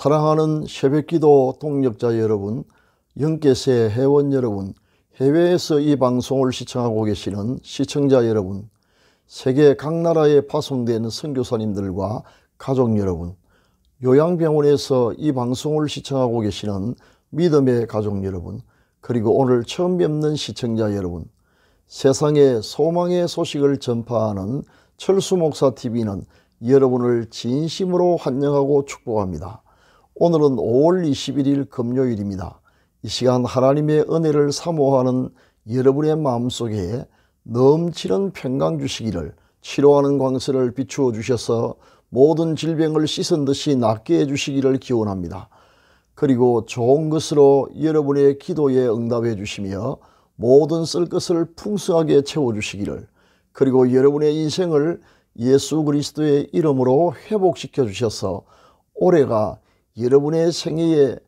사랑하는 새벽기도 동력자 여러분, 영계세 회원 여러분, 해외에서 이 방송을 시청하고 계시는 시청자 여러분, 세계 각 나라에 파송된 선교사님들과 가족 여러분, 요양병원에서 이 방송을 시청하고 계시는 믿음의 가족 여러분, 그리고 오늘 처음 뵙는 시청자 여러분, 세상에 소망의 소식을 전파하는 철수목사TV는 여러분을 진심으로 환영하고 축복합니다. 오늘은 5월 21일 금요일입니다. 이 시간 하나님의 은혜를 사모하는 여러분의 마음속에 넘치는 평강 주시기를, 치료하는 광선을 비추어 주셔서 모든 질병을 씻은 듯이 낫게 해주시기를 기원합니다. 그리고 좋은 것으로 여러분의 기도에 응답해 주시며 모든 쓸 것을 풍성하게 채워주시기를, 그리고 여러분의 인생을 예수 그리스도의 이름으로 회복시켜 주셔서 올해가 여러분의 생애의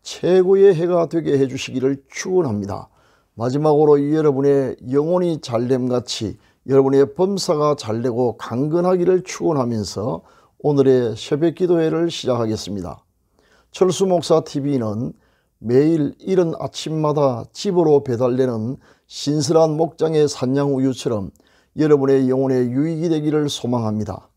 최고의 해가 되게 해주시기를 축원합니다. 마지막으로 여러분의 영혼이 잘됨같이 여러분의 범사가 잘되고 강건하기를 축원하면서 오늘의 새벽기도회를 시작하겠습니다. 철수목사TV는 매일 이른 아침마다 집으로 배달되는 신선한 목장의 산양우유처럼 여러분의 영혼의 유익이 되기를 소망합니다.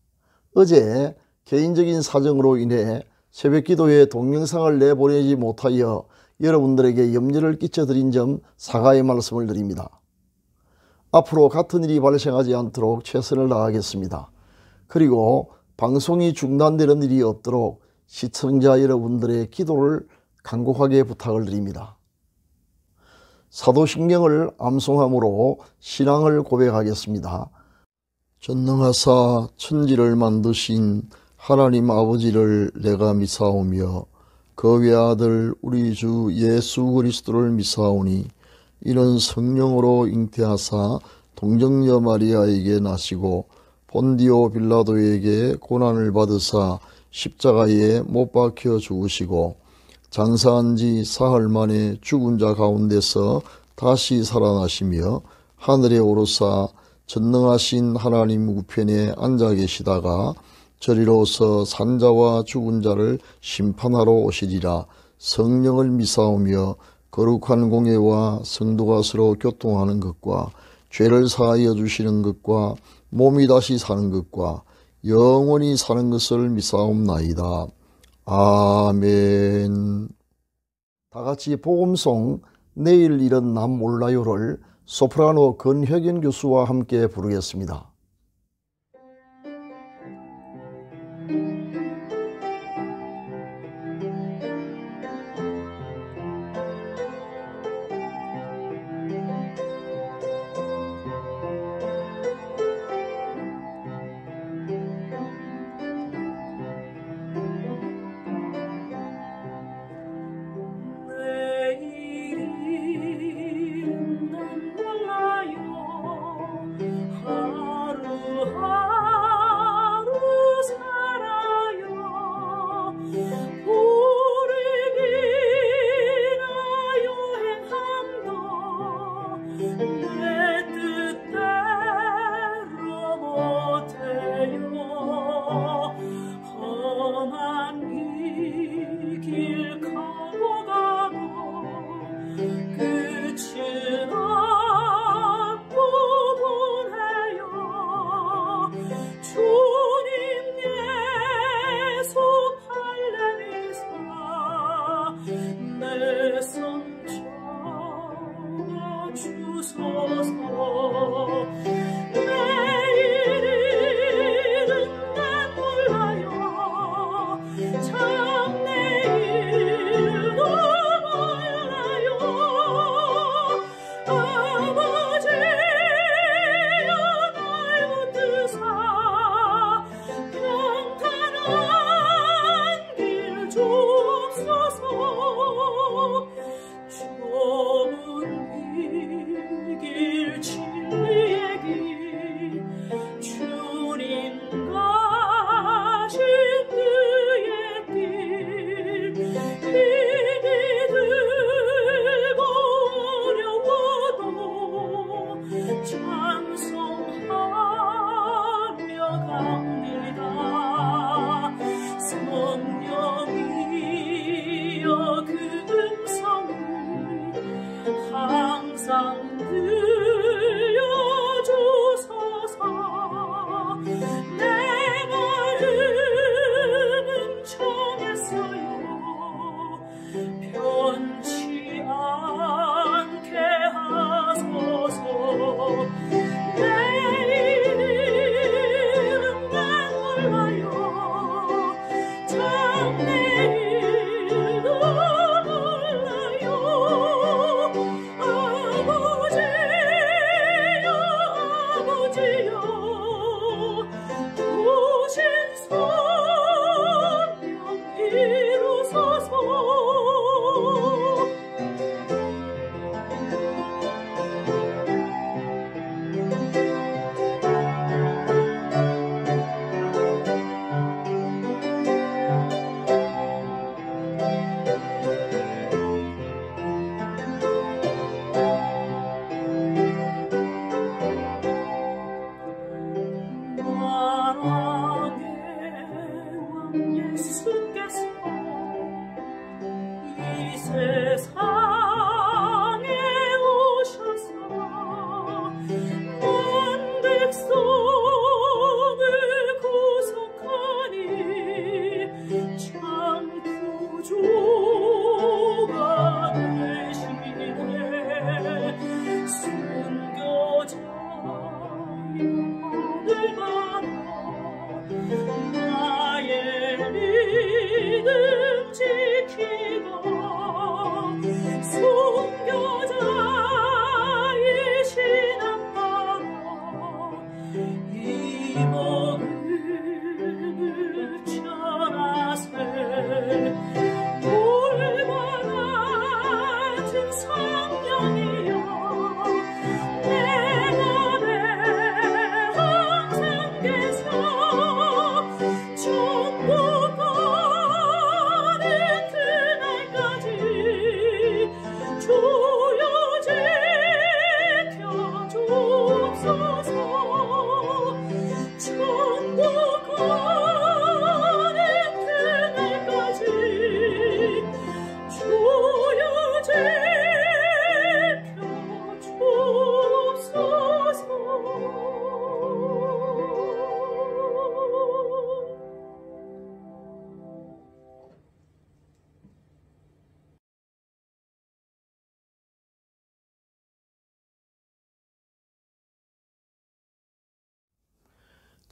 어제 개인적인 사정으로 인해 새벽기도회 동영상을 내보내지 못하여 여러분들에게 염려를 끼쳐드린 점 사과의 말씀을 드립니다. 앞으로 같은 일이 발생하지 않도록 최선을 다하겠습니다. 그리고 방송이 중단되는 일이 없도록 시청자 여러분들의 기도를 간곡하게 부탁을 드립니다. 사도신경을 암송함으로 신앙을 고백하겠습니다. 전능하사 천지를 만드신 하나님 아버지를 내가 믿사오며 그 외아들 우리 주 예수 그리스도를 믿사오니 이는 성령으로 잉태하사 동정녀 마리아에게 나시고 본디오 빌라도에게 고난을 받으사 십자가에 못 박혀 죽으시고 장사한 지 사흘 만에 죽은 자 가운데서 다시 살아나시며 하늘에 오르사 전능하신 하나님 우편에 앉아 계시다가 저리로서 산자와 죽은 자를 심판하러 오시리라. 성령을 믿사오며 거룩한 공예와 성도가 서로 교통하는 것과 죄를 사하여 주시는 것과 몸이 다시 사는 것과 영원히 사는 것을 믿사옵나이다. 아멘. 다같이 복음송 내일 일은 남 몰라요를 소프라노 권혜경 교수와 함께 부르겠습니다. 하루하루 살아요.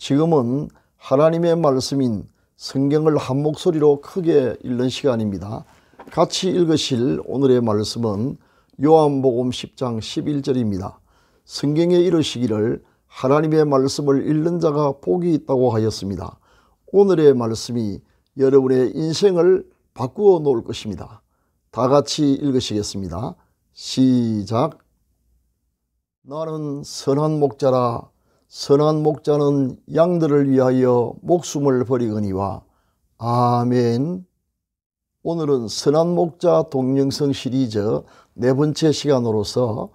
지금은 하나님의 말씀인 성경을 한 목소리로 크게 읽는 시간입니다. 같이 읽으실 오늘의 말씀은 요한복음 10장 11절입니다. 성경에 이르시기를 하나님의 말씀을 읽는 자가 복이 있다고 하였습니다. 오늘의 말씀이 여러분의 인생을 바꾸어 놓을 것입니다. 다 같이 읽으시겠습니다. 시작. 나는 선한 목자라. 선한 목자는 양들을 위하여 목숨을 버리거니와. 아멘. 오늘은 선한 목자 동영상 시리즈 네 번째 시간으로서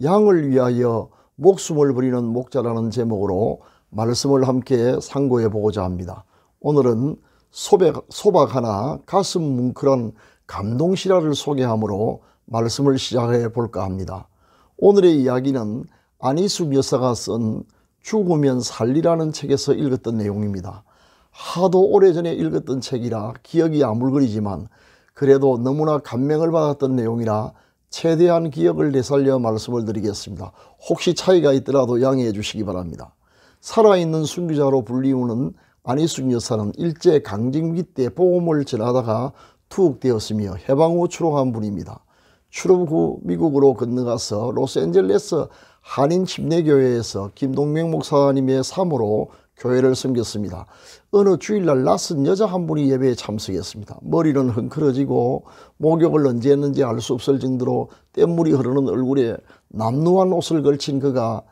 양을 위하여 목숨을 버리는 목자라는 제목으로 말씀을 함께 상고해 보고자 합니다. 오늘은 소박 하나 가슴 뭉클한 감동실화를 소개하므로 말씀을 시작해 볼까 합니다. 오늘의 이야기는 안희숙 여사가 쓴 죽으면 살리라는 책에서 읽었던 내용입니다. 하도 오래전에 읽었던 책이라 기억이 아물거리지만 그래도 너무나 감명을 받았던 내용이라 최대한 기억을 되살려 말씀을 드리겠습니다. 혹시 차이가 있더라도 양해해 주시기 바랍니다. 살아있는 순교자로 불리우는 안희숙 여사는 일제 강점기 때 복음을 전하다가 투옥되었으며 해방 후 추록한 분입니다. 추록 후 미국으로 건너가서 로스앤젤레스 한인 침례교회에서 김동명 목사님의 사모로 교회를 섬겼습니다. 어느 주일날 낯선 여자 한 분이 예배에 참석했습니다. 머리는 헝클어지고 목욕을 언제 했는지 알 수 없을 정도로 땀물이 흐르는 얼굴에 남루한 옷을 걸친 그가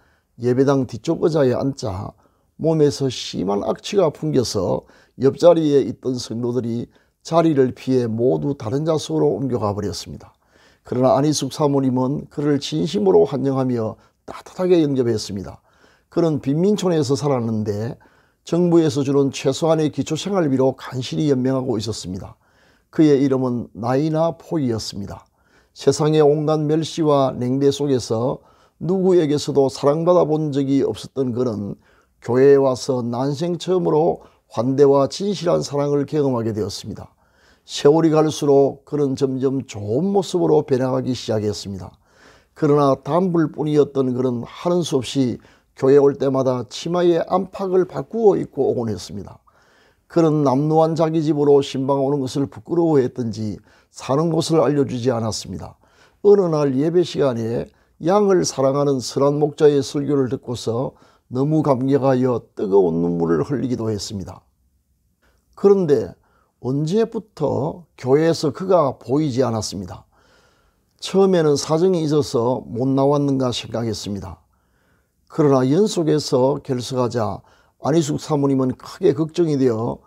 예배당 뒤쪽 의자에 앉자 몸에서 심한 악취가 풍겨서 옆자리에 있던 성도들이 자리를 피해 모두 다른 좌석으로 옮겨가 버렸습니다. 그러나 안희숙 사모님은 그를 진심으로 환영하며 따뜻하게 영접했습니다. 그는 빈민촌에서 살았는데 정부에서 주는 최소한의 기초생활비로 간신히 연명하고 있었습니다. 그의 이름은 나이나 포이였습니다. 세상의 온갖 멸시와 냉대 속에서 누구에게서도 사랑받아 본 적이 없었던 그는 교회에 와서 난생 처음으로 환대와 진실한 사랑을 경험하게 되었습니다. 세월이 갈수록 그는 점점 좋은 모습으로 변해가기 시작했습니다. 그러나 단불뿐이었던 그는 하는 수 없이 교회 올 때마다 치마에 안팎을 바꾸어 입고 오곤 했습니다. 그는 남루한 자기 집으로 신방 오는 것을 부끄러워했던지 사는 곳을 알려주지 않았습니다. 어느 날 예배 시간에 양을 사랑하는 선한 목자의 설교를 듣고서 너무 감격하여 뜨거운 눈물을 흘리기도 했습니다. 그런데 언제부터 교회에서 그가 보이지 않았습니다. 처음에는 사정이 있어서 못 나왔는가 생각했습니다. 그러나 연속해서 결석하자 안희숙 사모님은 크게 걱정이 되어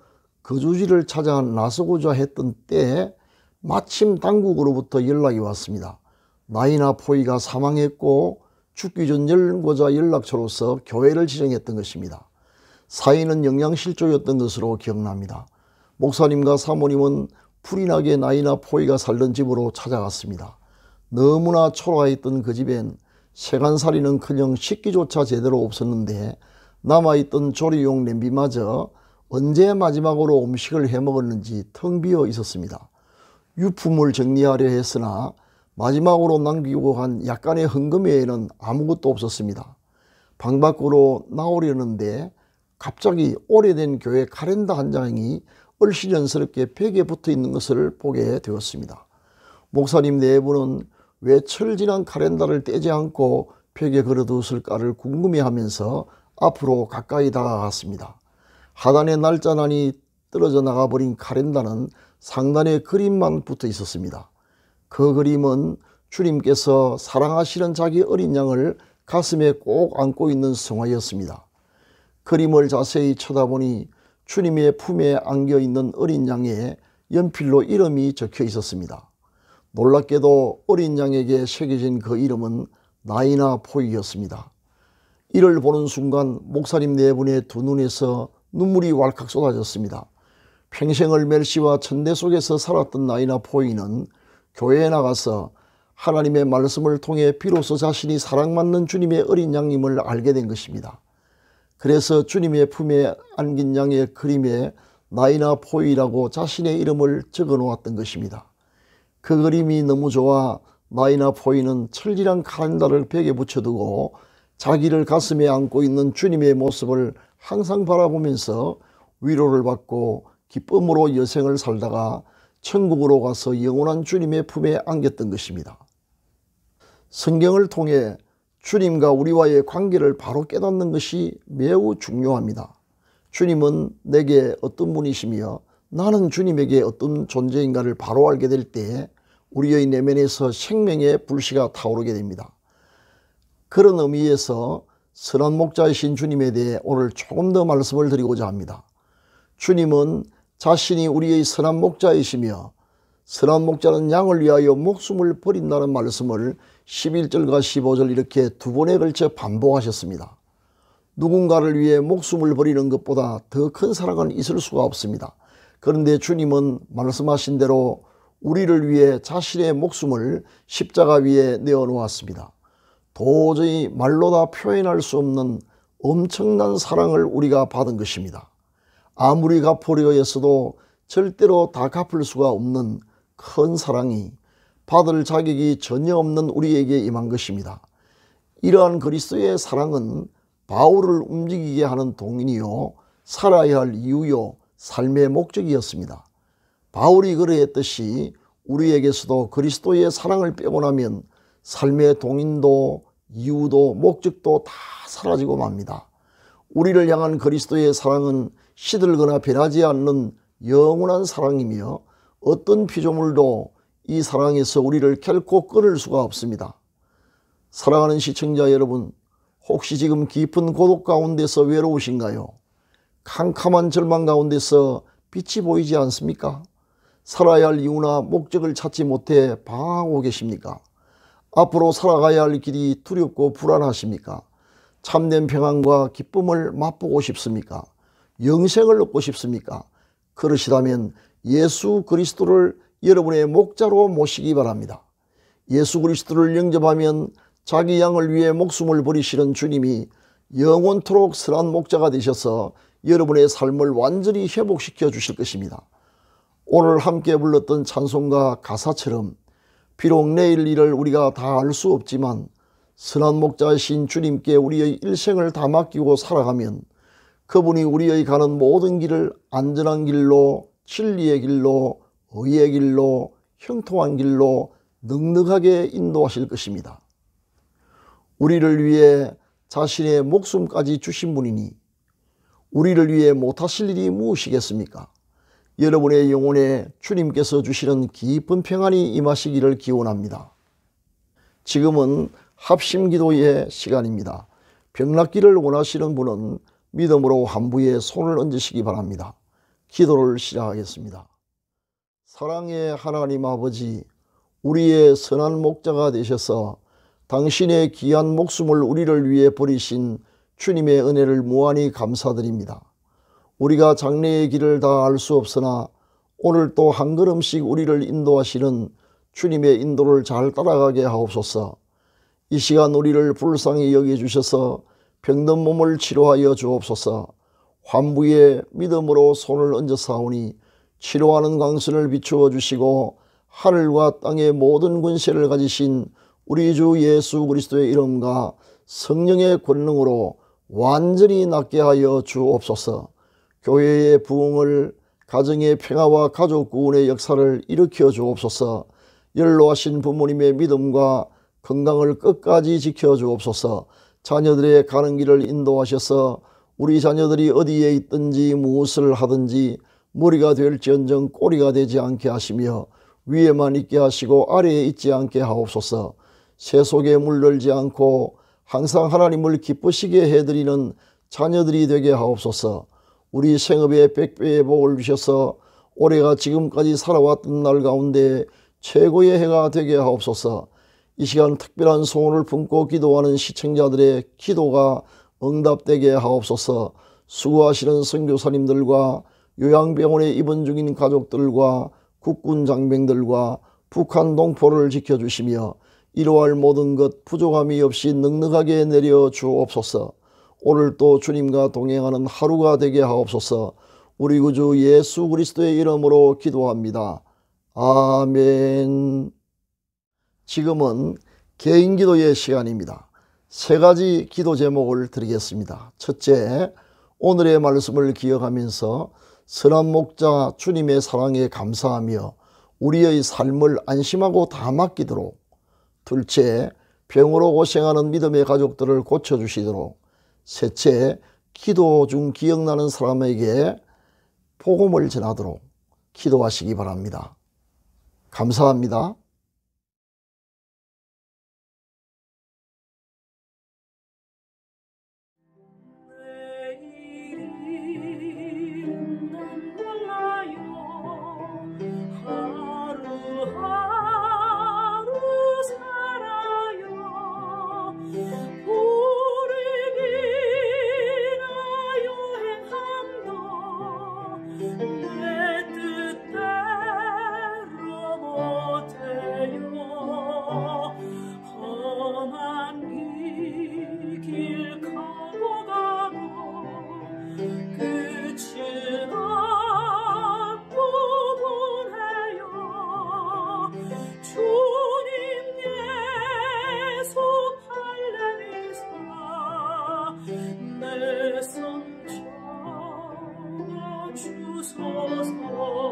거주지를 찾아 나서고자 했던 때에 마침 당국으로부터 연락이 왔습니다. 나이나 포이가 사망했고 죽기 전 연고자 연락처로서 교회를 지정했던 것입니다. 사인은 영양실조였던 것으로 기억납니다. 목사님과 사모님은 불이 나게 나이나 포이가 살던 집으로 찾아갔습니다. 너무나 초라했던 그 집엔 세간살이는커녕 식기조차 제대로 없었는데 남아있던 조리용 냄비마저 언제 마지막으로 음식을 해먹었는지 텅 비어 있었습니다. 유품을 정리하려 했으나 마지막으로 남기고 간 약간의 헌금 외에는 아무것도 없었습니다. 방 밖으로 나오려는데 갑자기 오래된 교회 카렌더 한 장이 얼씬연스럽게 벽에 붙어 있는 것을 보게 되었습니다. 목사님 네 분은 왜 철진한 카렌더를 떼지 않고 벽에 걸어두었을까를 궁금해하면서 앞으로 가까이 다가갔습니다. 하단에 날짜란이 떨어져 나가버린 카렌더는 상단에 그림만 붙어 있었습니다. 그 그림은 주님께서 사랑하시는 자기 어린 양을 가슴에 꼭 안고 있는 성화였습니다. 그림을 자세히 쳐다보니 주님의 품에 안겨 있는 어린 양에 연필로 이름이 적혀 있었습니다. 놀랍게도 어린 양에게 새겨진 그 이름은 나이나 포이였습니다. 이를 보는 순간 목사님 네 분의 두 눈에서 눈물이 왈칵 쏟아졌습니다. 평생을 멸시와 천대 속에서 살았던 나이나 포이는 교회에 나가서 하나님의 말씀을 통해 비로소 자신이 사랑받는 주님의 어린 양임을 알게 된 것입니다. 그래서 주님의 품에 안긴 양의 그림에 나이나 포이라고 자신의 이름을 적어 놓았던 것입니다. 그 그림이 너무 좋아 나이나 포이는 철진한 카렌더를 벽에 붙여두고 자기를 가슴에 안고 있는 주님의 모습을 항상 바라보면서 위로를 받고 기쁨으로 여생을 살다가 천국으로 가서 영원한 주님의 품에 안겼던 것입니다. 성경을 통해 주님과 우리와의 관계를 바로 깨닫는 것이 매우 중요합니다. 주님은 내게 어떤 분이시며 나는 주님에게 어떤 존재인가를 바로 알게 될 때 우리의 내면에서 생명의 불씨가 타오르게 됩니다. 그런 의미에서 선한 목자이신 주님에 대해 오늘 조금 더 말씀을 드리고자 합니다. 주님은 자신이 우리의 선한 목자이시며 선한 목자는 양을 위하여 목숨을 버린다는 말씀을 11절과 15절 이렇게 두 번에 걸쳐 반복하셨습니다. 누군가를 위해 목숨을 버리는 것보다 더 큰 사랑은 있을 수가 없습니다. 그런데 주님은 말씀하신 대로 우리를 위해 자신의 목숨을 십자가 위에 내어놓았습니다. 도저히 말로 다 표현할 수 없는 엄청난 사랑을 우리가 받은 것입니다. 아무리 갚으려 했어도 절대로 다 갚을 수가 없는 큰 사랑이 받을 자격이 전혀 없는 우리에게 임한 것입니다. 이러한 그리스도의 사랑은 바울을 움직이게 하는 동인이요 살아야 할 이유요 삶의 목적이었습니다. 바울이 그러했듯이 우리에게서도 그리스도의 사랑을 빼고 나면 삶의 동인도 이유도 목적도 다 사라지고 맙니다. 우리를 향한 그리스도의 사랑은 시들거나 변하지 않는 영원한 사랑이며 어떤 피조물도 이 사랑에서 우리를 결코 끊을 수가 없습니다. 사랑하는 시청자 여러분, 혹시 지금 깊은 고독 가운데서 외로우신가요? 캄캄한 절망 가운데서 빛이 보이지 않습니까? 살아야 할 이유나 목적을 찾지 못해 방황하고 계십니까? 앞으로 살아가야 할 길이 두렵고 불안하십니까? 참된 평안과 기쁨을 맛보고 싶습니까? 영생을 얻고 싶습니까? 그러시다면 예수 그리스도를 여러분의 목자로 모시기 바랍니다. 예수 그리스도를 영접하면 자기 양을 위해 목숨을 버리시는 주님이 영원토록 선한 목자가 되셔서 여러분의 삶을 완전히 회복시켜 주실 것입니다. 오늘 함께 불렀던 찬송가 가사처럼 비록 내일 일을 우리가 다 알 수 없지만 선한 목자이신 주님께 우리의 일생을 다 맡기고 살아가면 그분이 우리의 가는 모든 길을 안전한 길로, 진리의 길로, 의의 길로, 형통한 길로 넉넉하게 인도하실 것입니다. 우리를 위해 자신의 목숨까지 주신 분이니 우리를 위해 못하실 일이 무엇이겠습니까? 여러분의 영혼에 주님께서 주시는 깊은 평안이 임하시기를 기원합니다. 지금은 합심기도의 시간입니다. 병낫기를 원하시는 분은 믿음으로 환부에 손을 얹으시기 바랍니다. 기도를 시작하겠습니다. 사랑의 하나님 아버지, 우리의 선한 목자가 되셔서 당신의 귀한 목숨을 우리를 위해 버리신 주님의 은혜를 무한히 감사드립니다. 우리가 장래의 길을 다 알 수 없으나 오늘 또 한 걸음씩 우리를 인도하시는 주님의 인도를 잘 따라가게 하옵소서. 이 시간 우리를 불쌍히 여겨주셔서 병든 몸을 치료하여 주옵소서. 환부에 믿음으로 손을 얹어사오니 치료하는 광선을 비추어 주시고 하늘과 땅의 모든 권세를 가지신 우리 주 예수 그리스도의 이름과 성령의 권능으로 완전히 낫게 하여 주옵소서. 교회의 부흥을, 가정의 평화와 가족 구원의 역사를 일으켜 주옵소서. 연로하신 부모님의 믿음과 건강을 끝까지 지켜 주옵소서. 자녀들의 가는 길을 인도하셔서 우리 자녀들이 어디에 있든지 무엇을 하든지 머리가 될지언정 꼬리가 되지 않게 하시며 위에만 있게 하시고 아래에 있지 않게 하옵소서. 세속에 물들지 않고 항상 하나님을 기쁘시게 해드리는 자녀들이 되게 하옵소서. 우리 생업에 100배의 복을 주셔서 올해가 지금까지 살아왔던 날 가운데 최고의 해가 되게 하옵소서. 이 시간 특별한 소원을 품고 기도하는 시청자들의 기도가 응답되게 하옵소서. 수고하시는 선교사님들과 요양병원에 입원 중인 가족들과 국군 장병들과 북한 동포를 지켜주시며 이루할 모든 것 부족함이 없이 넉넉하게 내려 주옵소서. 오늘 또 주님과 동행하는 하루가 되게 하옵소서. 우리 구주 예수 그리스도의 이름으로 기도합니다. 아멘. 지금은 개인기도의 시간입니다. 세 가지 기도 제목을 드리겠습니다. 첫째, 오늘의 말씀을 기억하면서 선한 목자 주님의 사랑에 감사하며 우리의 삶을 안심하고 다 맡기도록. 둘째, 병으로 고생하는 믿음의 가족들을 고쳐주시도록. 셋째, 기도 중 기억나는 사람에게 복음을 전하도록 기도하시기 바랍니다. 감사합니다. 내 손 잡아주소서.